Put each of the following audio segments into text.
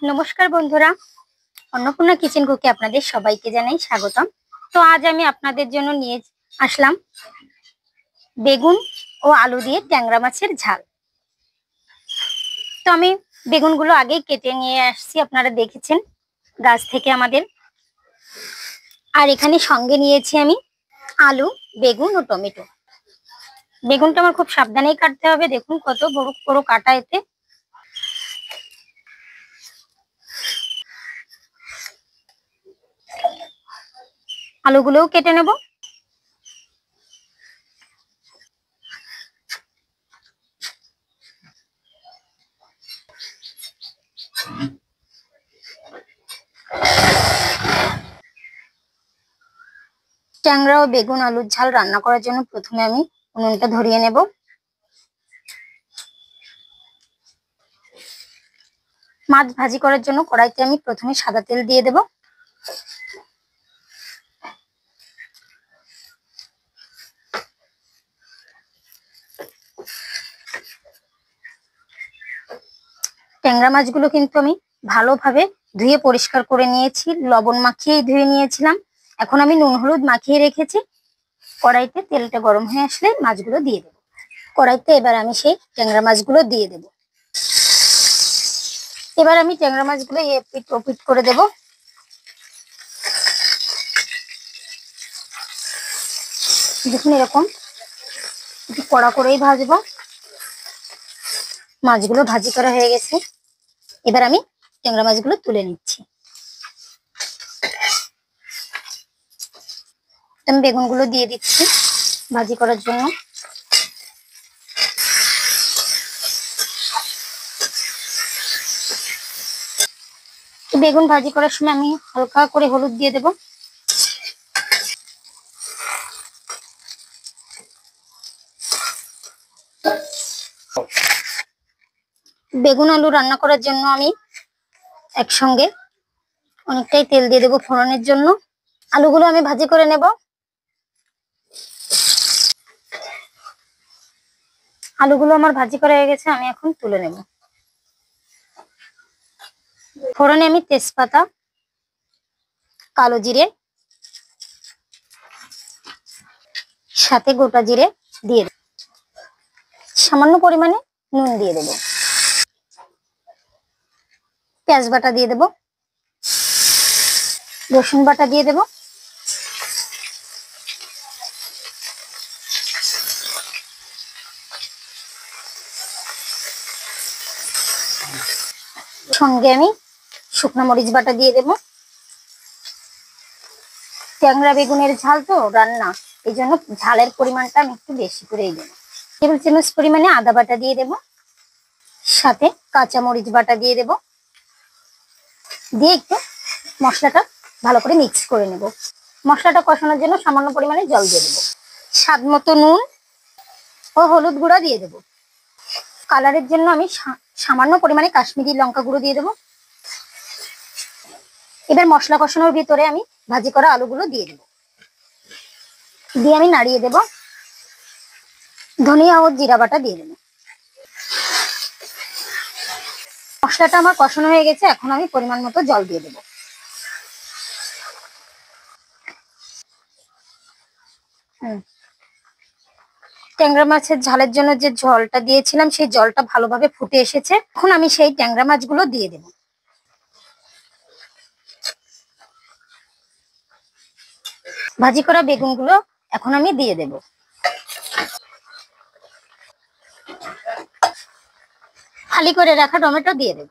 নমস্কার বন্ধুরা, অন্নপূর্ণা কিচেন কুকে আপনাদের সবাইকে জানাই স্বাগতম। তো আজ আমি আপনাদের জন্য নিয়ে আসলাম বেগুন ও আলু দিয়ে ট্যাংরা মাছের ঝাল। তো আমি বেগুনগুলো আগেই কেটে নিয়ে আসছি, আপনারা দেখেছেন গাছ থেকে আমাদের। আর এখানে সঙ্গে নিয়েছি আমি আলু, বেগুন ও টমেটো। বেগুনটা আমার খুব সাবধানেই কাটতে হবে, দেখুন কত বড় বড় কাটা এতে। আলুগুলোও কেটে নেব। ট্যাংরা ও বেগুন আলুর ঝাল রান্না করার জন্য প্রথমে আমি উনুনটা ধরিয়ে নেব। মাছ ভাজি করার জন্য কড়াইতে আমি প্রথমে সাদা তেল দিয়ে দেব। ট্যাংরা মাছগুলো কিন্তু আমি ভালোভাবে ধুয়ে পরিষ্কার করে নিয়েছি, লবণ মাখিয়েই ধুয়ে নিয়েছিলাম। এখন আমি নুন হলুদ মাখিয়ে রেখেছি। কড়াইতে তেলটা গরম হয়ে আসলে মাছগুলো দিয়ে দেব। কড়াইতে এবার আমি সেই ট্যাংরা মাছগুলো দিয়ে দেব। এবার আমি ট্যাংরা মাছগুলো এপিট ওপিট করে দেব। দেখুন এরকম একটু কড়া করেই ভাজবো। মাছগুলো ভাজি করা হয়ে গেছে, এবার আমি ট্যাংরা মাছগুলো তুলে নিচ্ছি। আমি বেগুনগুলো দিয়ে দিচ্ছি ভাজি করার জন্য। বেগুন ভাজি করার সময় আমি হালকা করে হলুদ দিয়ে দেব। বেগুন আলু রান্না করার জন্য আমি একসঙ্গে অনেকটাই তেল দিয়ে দেবো ফোড়নের জন্য। আলুগুলো আমি ভাজি করে নেব। আলুগুলো আমার ভাজি করা হয়ে গেছে, আমি এখন তুলে নেব। ফোড়নে আমি তেজপাতা, কালো জিরে, সাথে গোটা জিরে দিয়ে দেব। সামান্য পরিমাণে নুন দিয়ে দেব। পেঁয়াজ বাটা দিয়ে দেব, রসুন বাটা দিয়ে দেব, সঙ্গে আমি শুকনো মরিচ বাটা দিয়ে দেব। ট্যাংরা বেগুনের ঝাল তো রান্না, এই জন্য ঝালের পরিমাণটা আমি একটু বেশি করেই দেবো। টেবিল চামচ পরিমাণে আদা বাটা দিয়ে দেব, সাথে কাঁচা মরিচ বাটা দিয়ে দেব। দিয়ে একটু মশলাটা ভালো করে মিক্স করে নেব। মশলাটা কষানোর জন্য সামান্য পরিমাণে জল দিয়ে দেবো। স্বাদ মতো নুন ও হলুদ গুঁড়া দিয়ে দেব। কালারের জন্য আমি সামান্য পরিমাণে কাশ্মীরি লঙ্কা গুঁড়ো দিয়ে দেবো। এবার মশলা কষানোর ভিতরে আমি ভাজি করা আলুগুলো দিয়ে দেব। দিয়ে আমি নাড়িয়ে দেব। ধনিয়া ও জিরা বাটা দিয়ে দেব। মশলাটা আমার কষানো হয়ে গেছে, এখন আমি পরিমাণ মতো জল দিয়ে দেব। ট্যাংরা মাছের ঝালের জন্য যে জলটা দিয়েছিলাম সেই জলটা ভালোভাবে ফুটে এসেছে। এখন আমি সেই ট্যাংরা মাছগুলো দিয়ে দেব। ভাজি করা বেগুনগুলো এখন আমি দিয়ে দেব। খালি করে রাখা টমেটো দিয়ে দেব।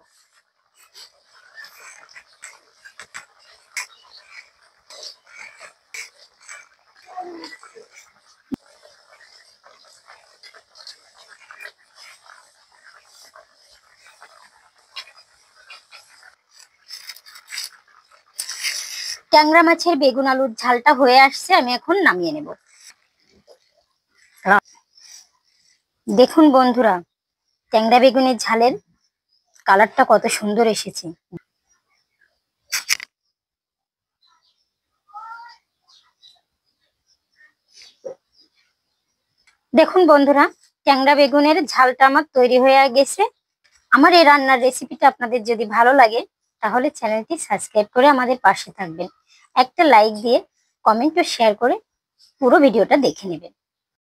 ট্যাংরা মাছের বেগুন আলুর ঝালটা হয়ে আসছে, আমি এখন নামিয়ে নেব। দেখুন বন্ধুরা, ট্যাংরা বেগুনের ঝালের কালারটা কত সুন্দর এসেছে। দেখুন বন্ধুরা, ট্যাংরা বেগুনের ঝালটা আমার তৈরি হয়ে গেছে। আমার এই রান্নার রেসিপিটা আপনাদের যদি ভালো লাগে তাহলে চ্যানেলটি সাবস্ক্রাইব করে আমাদের পাশে থাকবেন। একটা লাইক দিয়ে কমেন্ট ও শেয়ার করে পুরো ভিডিওটা দেখে নেবেন।